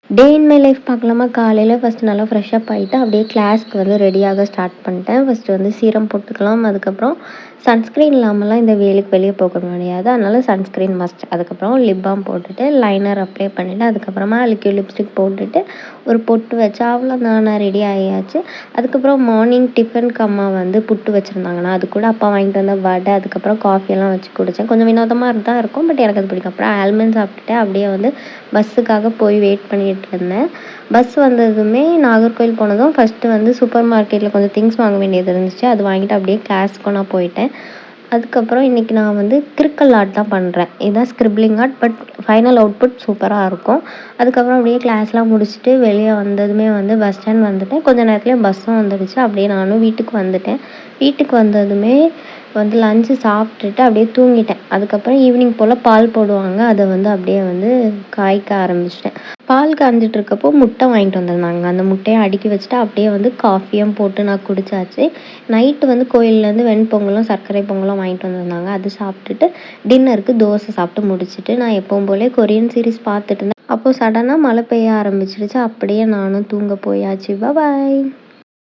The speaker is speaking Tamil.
டே இன் மை லைஃப் பார்க்கலாமா? காலையில் ஃபஸ்ட்டு நல்லா ஃப்ரெஷ்அப் ஆகிட்டு அப்படியே கிளாஸ்க்கு வந்து ரெடியாக ஸ்டார்ட் பண்ணிட்டேன். ஃபஸ்ட்டு வந்து சீரம் போட்டுக்கலாம். அதுக்கப்புறம் சன்ஸ்க்ரீன் இல்லாமலாம் இந்த வெயிலுக்கு வெளியே போக முடியாது. அதனால சன்ஸ்க்ரீன் மஸ்ட். அதுக்கப்புறம் லிப் பாம் போட்டுட்டு லைனர் அப்ளை பண்ணிவிட்டு அதுக்கப்புறமா லிக்விட் லிப்ஸ்டிக் போட்டுட்டு ஒரு பொட்டு வச்சு அவ்வளோதான், நான் ரெடி ஆகியாச்சு. அதுக்கப்புறம் மார்னிங் டிஃபனுக்கு அம்மா வந்து புட்டு வச்சுருந்தாங்கன்னா அது கூட அப்பா வாங்கிட்டு வந்த வடை அதுக்கப்புறம் காஃபியெல்லாம் வச்சு குடித்தேன். கொஞ்சம் வினோதமாக தான் இருக்கும், பட் எனக்கு அது பிடிக்கும். அப்புறம் ஆல்மண்ட் சாப்பிட்டுட்டு அப்படியே வந்து பஸ்ஸுக்காக போய் வெயிட் பண்ணிட்டு இருந்தேன். பஸ் வந்ததுமே நாகர்கோவில் போனதும் ஃபஸ்ட்டு வந்து சூப்பர் மார்க்கெட்டில் கொஞ்சம் திங்ஸ் வாங்க வேண்டியது இருந்துச்சு. அது வாங்கிட்டு அப்படியே கிளாஸ்க்கும் நான் போயிட்டேன். அதுக்கப்புறம் இன்றைக்கி நான் வந்து கிறுக்கல் ஆர்ட் தான் பண்ணுறேன். இதுதான் ஸ்க்ரிப்லிங் ஆர்ட், பட் ஃபைனல் அவுட்புட் சூப்பராக இருக்கும். அதுக்கப்புறம் அப்படியே கிளாஸ்லாம் முடிச்சுட்டு வெளியே வந்ததுமே வந்து பஸ் ஸ்டாண்ட் வந்துட்டேன். கொஞ்ச நேரத்துலேயே பஸ்ஸும் வந்துடுச்சு. அப்படியே நானும் வீட்டுக்கு வந்துட்டேன். வீட்டுக்கு வந்ததுமே வந்து லஞ்சு சாப்பிட்டுட்டு அப்படியே தூங்கிட்டேன். அதுக்கப்புறம் ஈவினிங் போல் பால் போடுவாங்க, அதை வந்து அப்படியே வந்து காய்க்க ஆரம்பிச்சிட்டேன். பால் காய்ஞ்சிட்டு இருக்கப்போ முட்டை வாங்கிட்டு வந்திருந்தாங்க. அந்த முட்டையை அடுக்கி வச்சுட்டு அப்படியே வந்து காஃபியும் போட்டு நான் குடித்தாச்சு. நைட்டு வந்து கோயிலேருந்து வெண்பொங்கலும் சர்க்கரை பொங்கலும் வாங்கிட்டு வந்திருந்தாங்க. அது சாப்பிட்டுட்டு டின்னருக்கு தோசை சாப்பிட்டு முடிச்சுட்டு நான் எப்பவும் போல கொரியன் சீரிஸ் பார்த்துட்டு இருந்தேன். அப்போது சடனாக மழை பெய்ய ஆரம்பிச்சிடுச்சு. அப்படியே நானும் தூங்க போயாச்சு. பாய்.